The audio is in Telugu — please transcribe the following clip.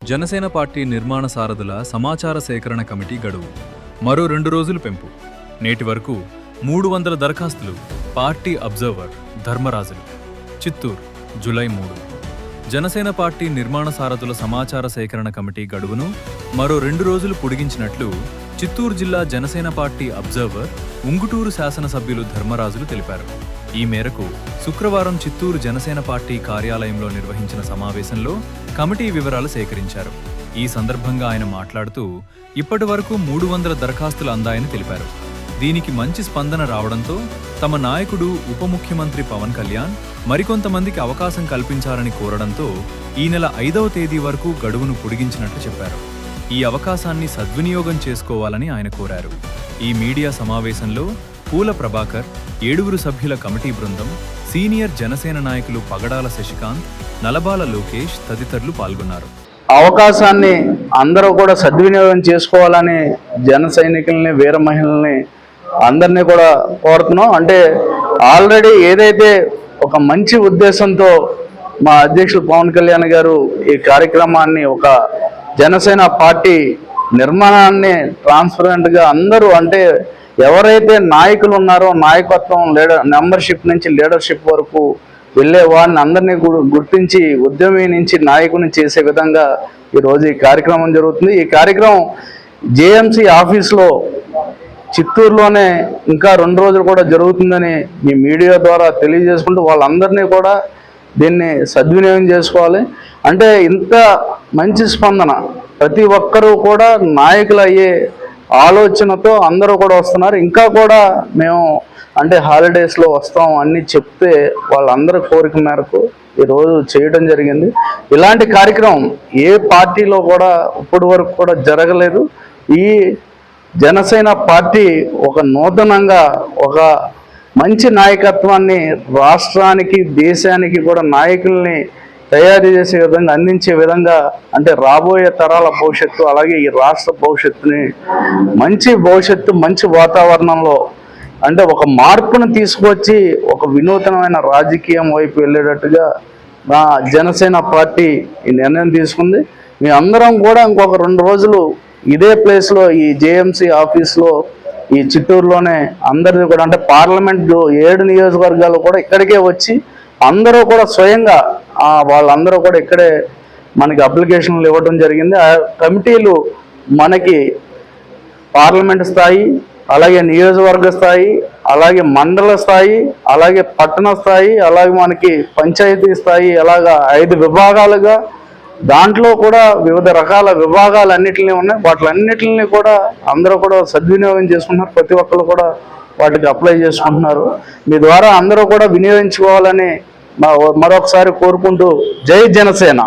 జనసేన పార్టీ నిర్మాణ సారథుల సమాచార సేకరణ కమిటీ గడువు మరో 2 రోజులు పెంపు. నేటి వరకు 300 దరఖాస్తులు. Party observer Dharmarajulu, Chittoor, July 3. Janasena party నిర్మాణ సారథుల సమాచార సేకరణ కమిటీ గడువును మరో 2 రోజులు పొడిగించినట్లు చిత్తూరు జిల్లా జనసేన పార్టీ అబ్జర్వర్ ఉంగుటూరు శాసనసభ్యులు ధర్మరాజులు తెలిపారు. ఈ మేరకు శుక్రవారం చిత్తూరు జనసేన పార్టీ కార్యాలయంలో నిర్వహించిన సమావేశంలో కమిటీ వివరాలు సేకరించారు. ఈ సందర్భంగా ఆయన మాట్లాడుతూ ఇప్పటి వరకు 300 దరఖాస్తులు అందాయని తెలిపారు. దీనికి మంచి స్పందన రావడంతో తమ నాయకుడు ఉప ముఖ్యమంత్రి పవన్ కళ్యాణ్ మరికొంతమందికి అవకాశం కల్పించాలని కోరడంతో ఈ నెల 5వ తేదీ వరకు గడువును పొడిగించినట్లు చెప్పారు. ఈ అవకాశాన్ని సద్వినియోగం చేసుకోవాలని ఆయన కోరారు. ఈ మీడియా సమావేశంలో పూల ప్రభాకర్, 7 సభ్యుల కమిటీ బృందం, సీనియర్ జనసేన నాయకులు పగడాల శశికాంత్, నలబాల లోకేష్ తదితరులు పాల్గొన్నారు. అవకాశాన్ని అందరూ కూడా సద్వినియోగం చేసుకోవాలని జన సైనికుల్ని, వీర మహిళల్ని అందరినీ కూడా కోరుతున్నాం. అంటే ఆల్రెడీ ఏదైతే ఒక మంచి ఉద్దేశంతో మా అధ్యక్షులు పవన్ కళ్యాణ్ గారు ఈ కార్యక్రమాన్ని, ఒక జనసేన పార్టీ నిర్మాణాన్ని ట్రాన్స్పరెంట్గా అందరూ, అంటే ఎవరైతే నాయకులు ఉన్నారో నాయకత్వం, మెంబర్షిప్ నుంచి లీడర్షిప్ వరకు వెళ్ళే వారిని అందరినీ గుర్తించి ఉద్యమి నుంచి నాయకుని చేసే విధంగా ఈరోజు ఈ కార్యక్రమం జరుగుతుంది. ఈ కార్యక్రమం జేఎంసీ ఆఫీస్లో చిత్తూరులోనే ఇంకా 2 రోజులు కూడా జరుగుతుందని మీ మీడియా ద్వారా తెలియజేసుకుంటూ వాళ్ళందరినీ కూడా దీన్ని సద్వినియోగం చేసుకోవాలి. అంటే ఇంత మంచి స్పందన, ప్రతి ఒక్కరూ కూడా నాయకులు అయ్యే ఆలోచనతో అందరూ కూడా వస్తున్నారు. ఇంకా కూడా మేము అంటే హాలిడేస్లో వస్తాం అన్నీ చెప్తే వాళ్ళందరి కోరిక మేరకు ఈరోజు చేయడం జరిగింది. ఇలాంటి కార్యక్రమం ఏ పార్టీలో కూడా ఇప్పటి వరకు కూడా జరగలేదు. ఈ జనసేన పార్టీ ఒక నూతనంగా ఒక మంచి నాయకత్వాన్ని రాష్ట్రానికి, దేశానికి కూడా నాయకుల్ని తయారు చేసే విధంగా, అందించే విధంగా, అంటే రాబోయే తరాల భవిష్యత్తు, అలాగే ఈ రాష్ట్ర భవిష్యత్తుని మంచి భవిష్యత్తు, మంచి వాతావరణంలో, అంటే ఒక మార్పును తీసుకొచ్చి ఒక వినూతనమైన రాజకీయం వైపు వెళ్ళేటట్టుగా మా జనసేన పార్టీ ఈ నిర్ణయం తీసుకుంది. మీ అందరం కూడా ఇంకొక 2 రోజులు ఇదే ప్లేస్లో, ఈ జేఎంసీ ఆఫీస్లో, ఈ చిత్తూరులోనే అందరిది కూడా, అంటే పార్లమెంట్ 7 నియోజకవర్గాలు కూడా ఇక్కడికే వచ్చి అందరూ కూడా స్వయంగా వాళ్ళందరూ కూడా ఇక్కడే మనకి అప్లికేషన్లు ఇవ్వడం జరిగింది. ఆ కమిటీలు మనకి పార్లమెంట్ స్థాయి, అలాగే నియోజకవర్గ స్థాయి, అలాగే మండల స్థాయి, అలాగే పట్టణ స్థాయి, అలాగే మనకి పంచాయతీ స్థాయి, అలాగా 5 విభాగాలుగా, దాంట్లో కూడా వివిధ రకాల విభాగాలన్నింటినీ ఉన్నాయి. వాటిలన్నింటినీ కూడా అందరూ కూడా సద్వినియోగం చేసుకుంటున్నారు. ప్రతి ఒక్కరు కూడా వాటికి అప్లై చేసుకుంటున్నారు. మీ ద్వారా అందరూ కూడా వినియోగించుకోవాలని మరొకసారి కోరుకుంటూ జై జనసేన.